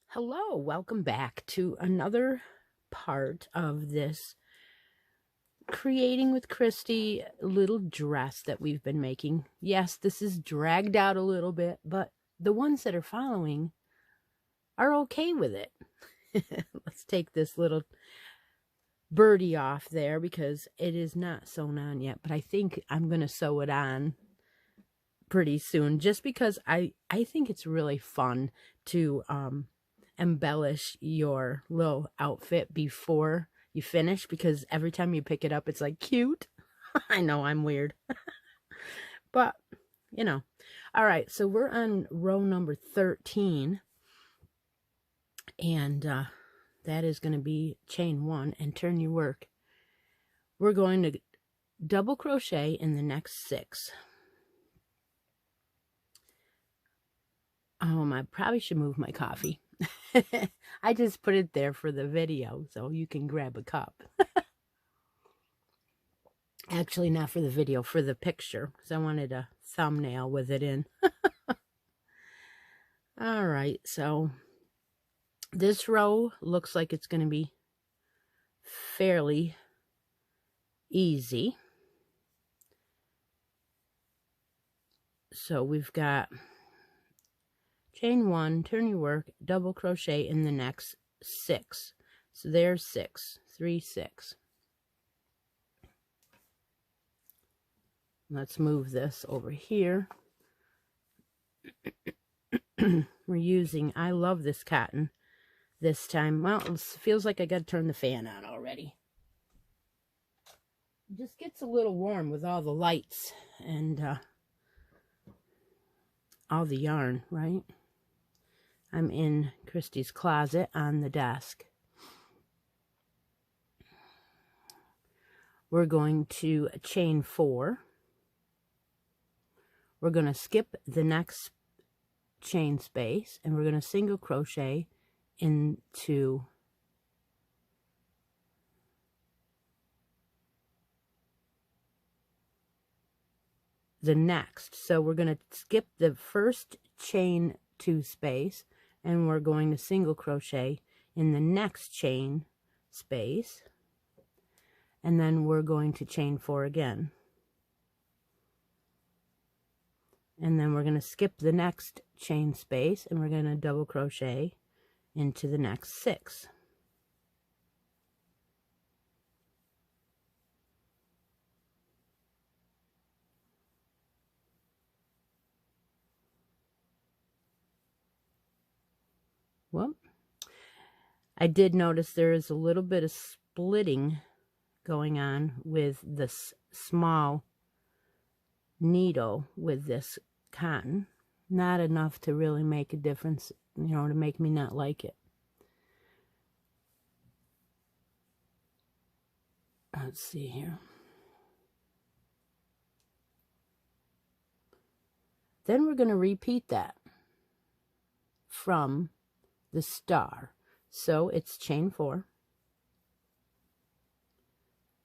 Hello, welcome back to another part of this Creating with Christi little dress that we've been making. Yes, this is dragged out a little bit, but the ones that are following are okay with it. Let's take this little birdie off there because it is not sewn on yet, but I think I'm going to sew it on pretty soon just because I think it's really fun to embellish your little outfit before you finish, because every time you pick it up it's like cute. I know I'm weird. But you know. All right, so we're on row number 13, and that is going to be chain 1 and turn your work. We're going to double crochet in the next 6. I probably should move my coffee. I just put it there for the video so you can grab a cup. Actually, not for the video, for the picture, because I wanted a thumbnail with it in. All right, so this row looks like it's going to be fairly easy. So we've got chain 1, turn your work, double crochet in the next 6. So there's 6, 3, 6. Let's move this over here. We're using, I love this cotton this time. Well, it feels like I got to turn the fan on already. It just gets a little warm with all the lights and all the yarn, right? I'm in Christi's closet on the desk. We're going to chain 4. We're going to skip the next chain space and we're going to single crochet into the next. So we're going to skip the first chain 2 space and we're going to single crochet in the next chain space, and then we're going to chain 4 again, and then we're going to skip the next chain space and we're going to double crochet into the next 6. Well, I did notice there is a little bit of splitting going on with this small needle with this cotton. Not enough to really make a difference, you know, to make me not like it. Let's see here. Then we're going to repeat that from the star. So it's chain 4,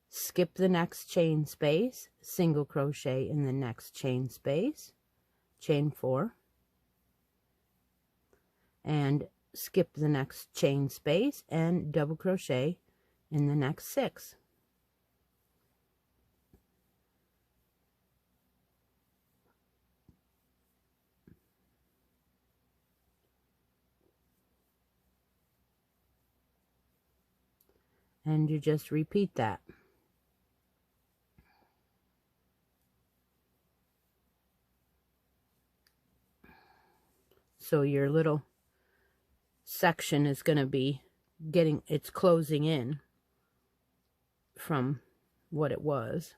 skip the next chain space, single crochet in the next chain space, chain 4, and skip the next chain space and double crochet in the next 6. And you just repeat that. So your little section is going to be it's closing in from what it was.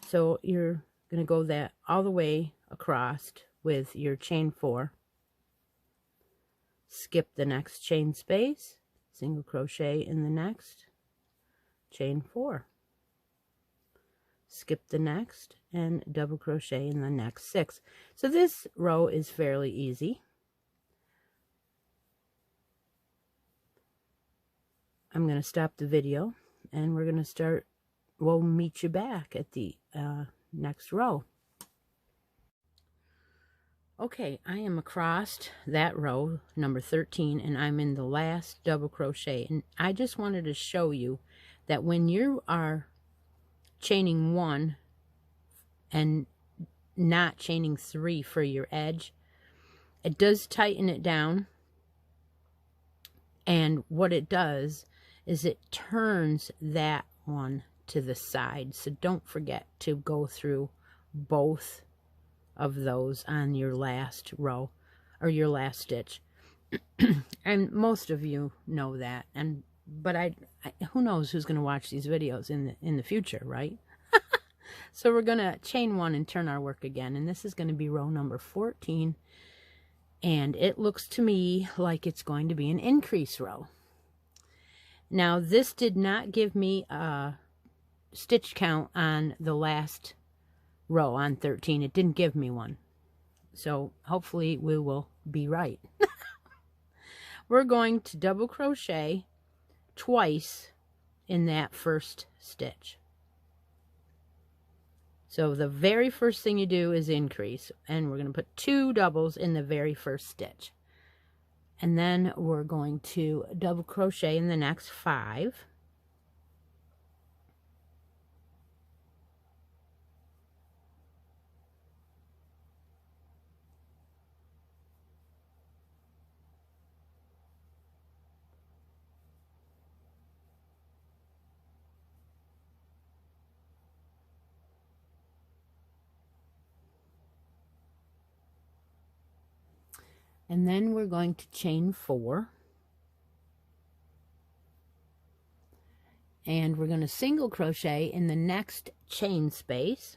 So you're going to go that all the way across with your chain 4. Skip the next chain space, single crochet in the next, chain 4. Skip the next and double crochet in the next 6. So this row is fairly easy. I'm going to stop the video and we're going to start. We'll meet you back at the next row. Okay, I am across that row, number 13, and I'm in the last double crochet. And I just wanted to show you that when you are chaining 1 and not chaining 3 for your edge, it does tighten it down. And what it does is it turns that one to the side. So don't forget to go through both of those on your last row or your last stitch. And most of you know that, but I who knows who's going to watch these videos in the future, right? So we're going to chain 1 and turn our work again, and this is going to be row number 14, and it looks to me like it's going to be an increase row. Now this did not give me a stitch count on the last row on 13. It didn't give me one, so hopefully we will be right. We're going to double crochet twice in that first stitch. So the very first thing you do is increase, and we're going to put 2 doubles in the very first stitch, and then we're going to double crochet in the next 5. And then we're going to chain 4. And we're going to single crochet in the next chain space.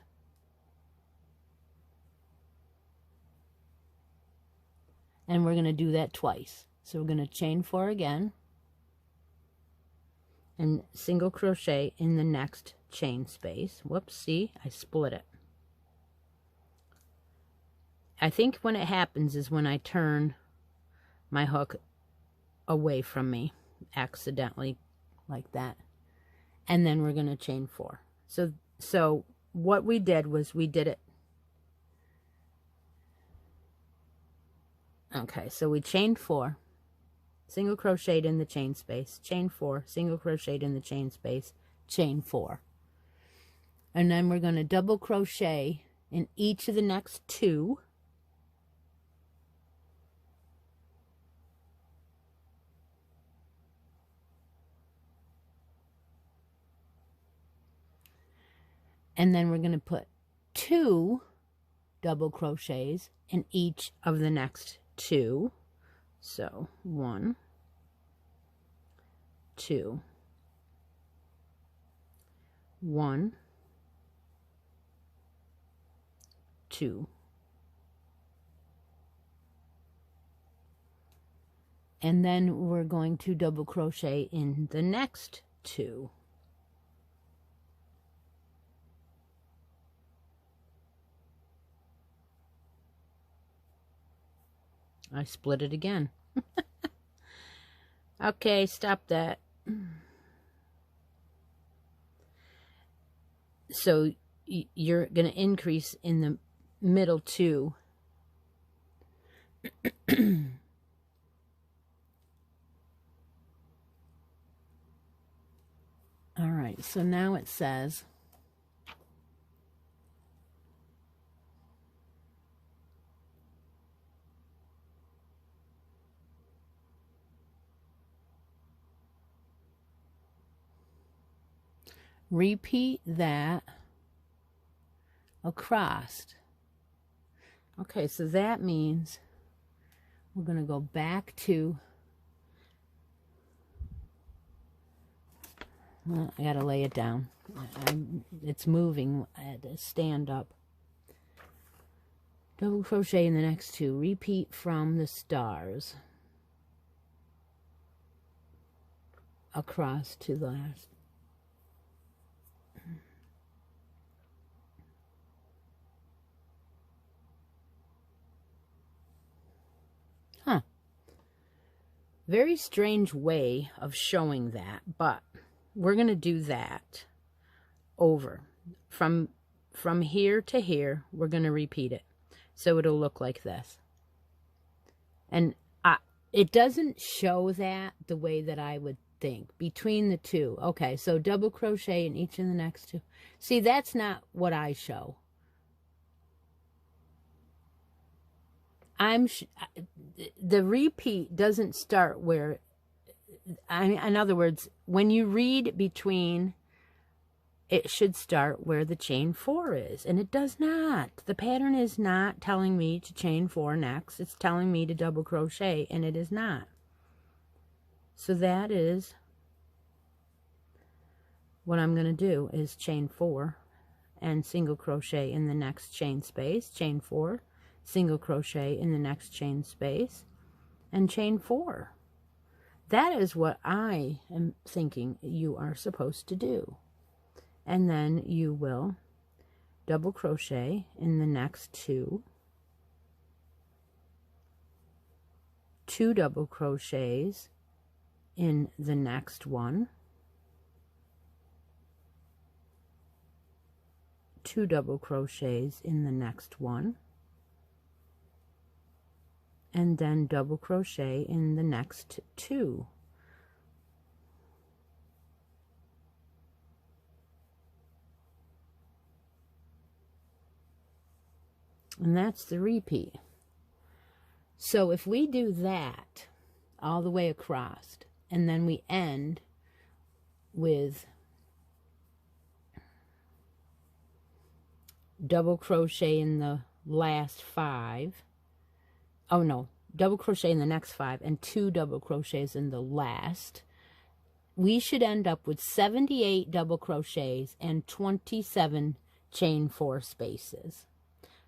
And we're going to do that twice. So we're going to chain 4 again. And single crochet in the next chain space. Whoops, see, I split it. I think when it happens is when I turn my hook away from me accidentally, like that. And then we're going to chain 4. So what we did was we did it. Okay, so we chained 4, single crocheted in the chain space, chain 4, single crocheted in the chain space, chain 4. And then we're going to double crochet in each of the next 2. And then we're going to put 2 double crochets in each of the next 2. So 1, 2, 1, 2. And then we're going to double crochet in the next 2. I split it again. Okay, stop that. So you're going to increase in the middle 2. All right, so now it says repeat that across. Okay, so that means we're going to go back to, well, I got to lay it down. It's moving. I had to stand up. Double crochet in the next two. Repeat from the stars across to the last. Huh. Very strange way of showing that, but we're going to do that over. From here to here, we're going to repeat it. So it'll look like this. And it doesn't show that the way that I would think. Between the two. Okay, so double crochet in each of the next two. See, that's not what I show. The repeat doesn't start where, in other words, when you read between, it should start where the chain 4 is, and it does not. The pattern is not telling me to chain 4 next. It's telling me to double crochet, and it is not. So that is what I'm going to do, is chain 4 and single crochet in the next chain space, chain 4, single crochet in the next chain space, and chain 4. That is what I am thinking you are supposed to do. And then you will double crochet in the next two double crochets in the next one, 2 double crochets in the next one, and then double crochet in the next 2. And that's the repeat. So if we do that all the way across, and then we end with double crochet in the last 5, oh no, double crochet in the next 5 and 2 double crochets in the last, we should end up with 78 double crochets and 27 chain 4 spaces.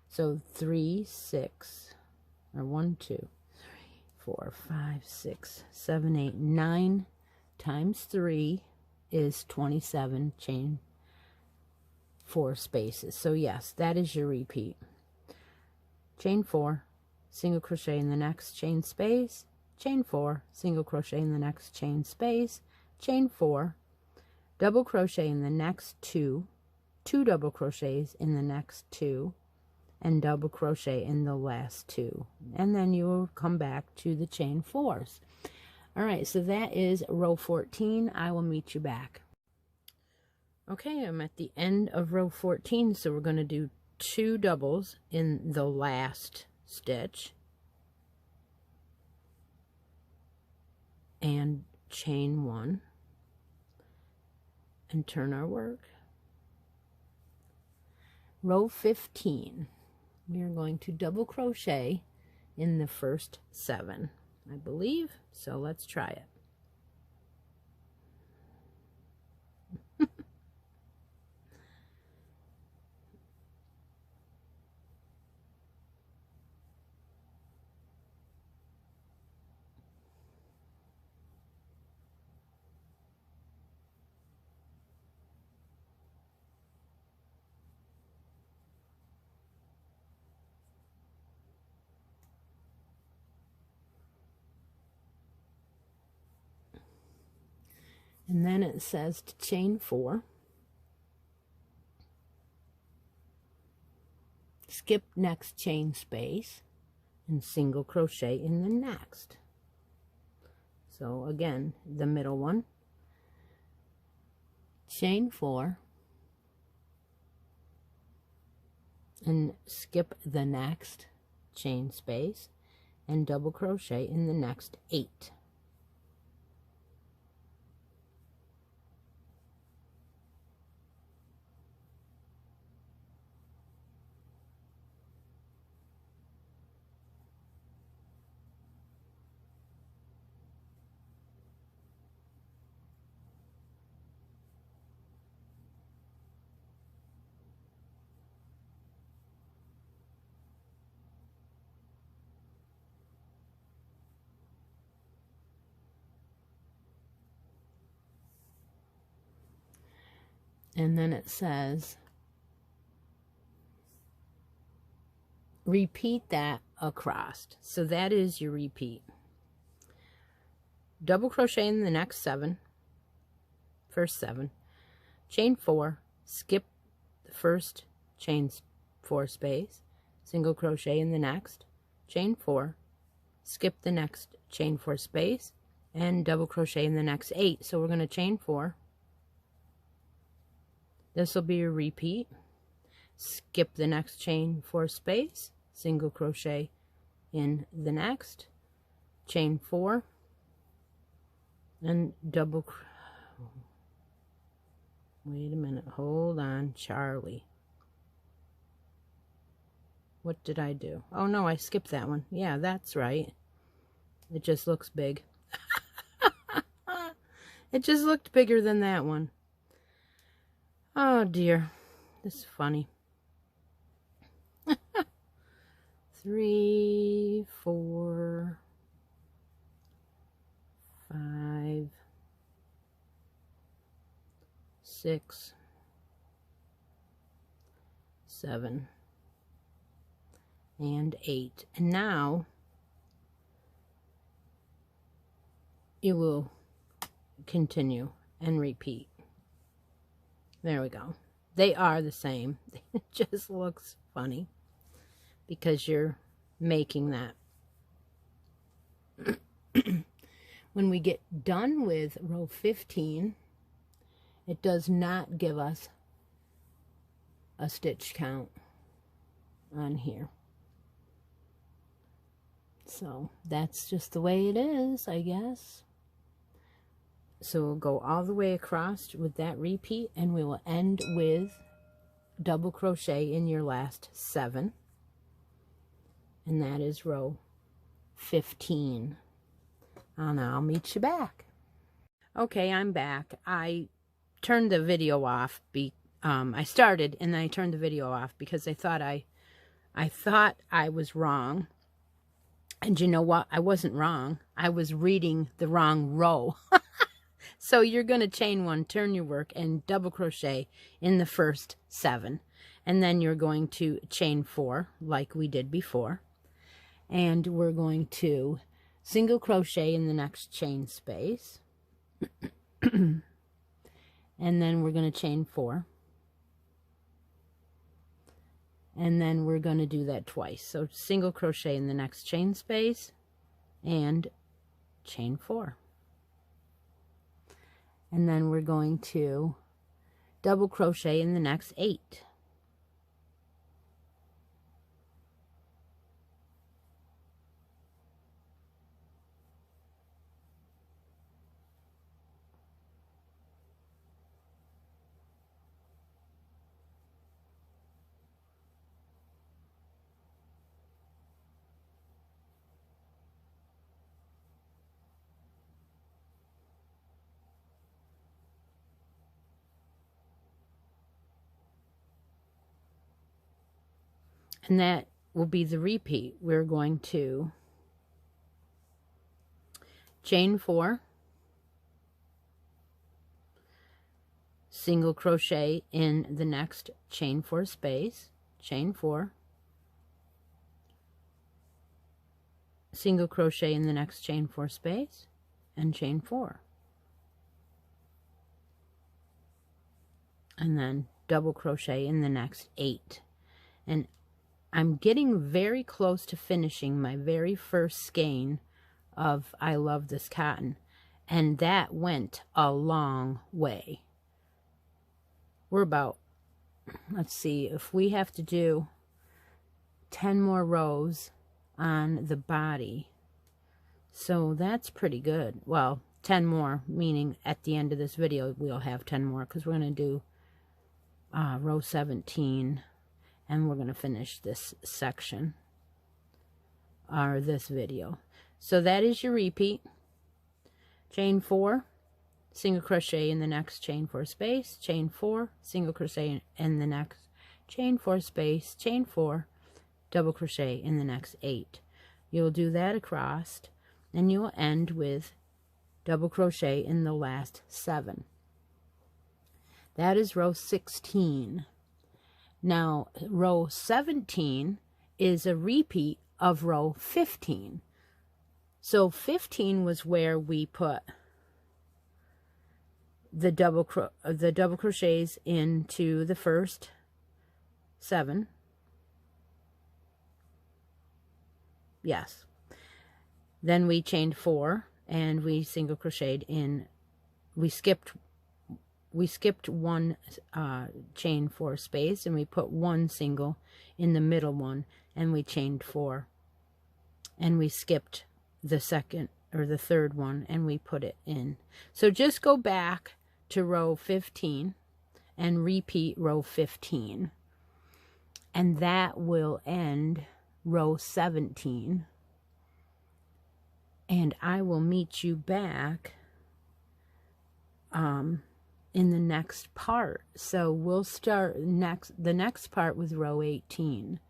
So 3, 6, or 1, 2, 3, 4, 5, 6, 7, 8, 9 times 3 is 27 chain 4 spaces. So yes, that is your repeat. Chain 4, single crochet in the next chain space, chain 4, single crochet in the next chain space, chain 4, double crochet in the next 2 double crochets in the next 2, and double crochet in the last 2, and then you will come back to the chain 4s. All right, so that is row 14. I will meet you back. Okay, I'm at the end of row 14, so we're going to do 2 doubles in the last stitch and chain 1 and turn our work. Row 15. We are going to double crochet in the first 7, I believe. So let's try it. And then it says to chain 4, skip next chain space, and single crochet in the next. So again, the middle one, chain 4, and skip the next chain space, and double crochet in the next 8. And then it says, repeat that across. So that is your repeat. Double crochet in the next 7, first 7, chain 4, skip the first chain 4 space, single crochet in the next, chain 4, skip the next chain 4 space, and double crochet in the next 8. So we're going to chain 4. This will be a repeat. Skip the next chain 4 space, single crochet in the next, chain 4, and double. Wait a minute, hold on, Charlie. What did I do? Oh no, I skipped that one. Yeah, that's right. It just looks big. It just looked bigger than that one. Oh dear, this is funny. 3, 4, 5, 6, 7, and 8. And now you will continue and repeat. There we go. They are the same. It just looks funny because you're making that. When we get done with row 15, it does not give us a stitch count on here. So that's just the way it is, I guess. So we'll go all the way across with that repeat, and we will end with double crochet in your last 7. And that is row 15. And I'll meet you back. Okay, I'm back. I turned the video off. I started and then I turned the video off because I thought I was wrong. And you know what? I wasn't wrong. I was reading the wrong row. So you're going to chain 1, turn your work, and double crochet in the first 7. And then you're going to chain 4 like we did before. And we're going to single crochet in the next chain space. And then we're going to chain 4. And then we're going to do that twice. So single crochet in the next chain space and chain 4. And then we're going to double crochet in the next 8. And that will be the repeat. We're going to chain 4, single crochet in the next chain 4 space, chain 4, single crochet in the next chain 4 space, and chain 4. And then double crochet in the next 8. And I'm getting very close to finishing my very first skein of I Love This Cotton, and that went a long way. We're about, let's see, if we have to do 10 more rows on the body, so that's pretty good. Well, 10 more, meaning at the end of this video we'll have 10 more, because we're going to do row 17. And we're going to finish this section, or this video. So that is your repeat. Chain 4, single crochet in the next chain 4 space, chain 4, single crochet in the next chain 4 space, chain 4, double crochet in the next 8. You'll do that across, and you'll end with double crochet in the last 7. That is row 16. Now, row 17 is a repeat of row 15. So 15 was where we put the double crochets into the first 7. Yes. Then we chained 4 and we single crocheted in. We skipped one chain 4 space, and we put 1 single in the middle one, and we chained 4, and we skipped the second or the third one, and we put it in. So just go back to row 15 and repeat row 15, and that will end row 17. And I will meet you back in the next part. So we'll start the next part with row 18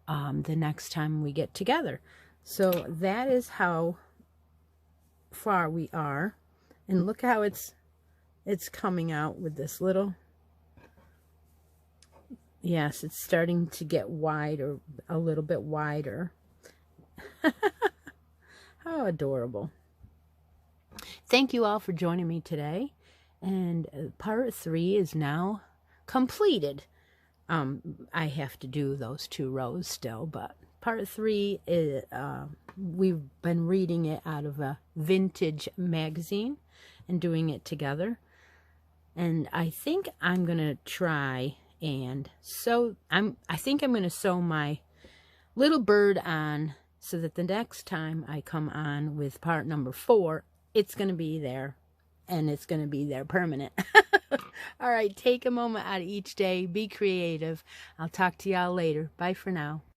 the next time we get together. So that is how far we are, and look how it's coming out with this little, yes, it's starting to get wider, a little bit wider. How adorable. Thank you all for joining me today, and part 3 is now completed. I have to do those 2 rows still, but part 3 is we've been reading it out of a vintage magazine and doing it together. And I think I'm gonna try and sew. I think I'm gonna sew my little bird on, so that the next time I come on with part number 4, it's going to be there, and it's going to be there permanent. All right, take a moment out of each day. Be creative. I'll talk to y'all later. Bye for now.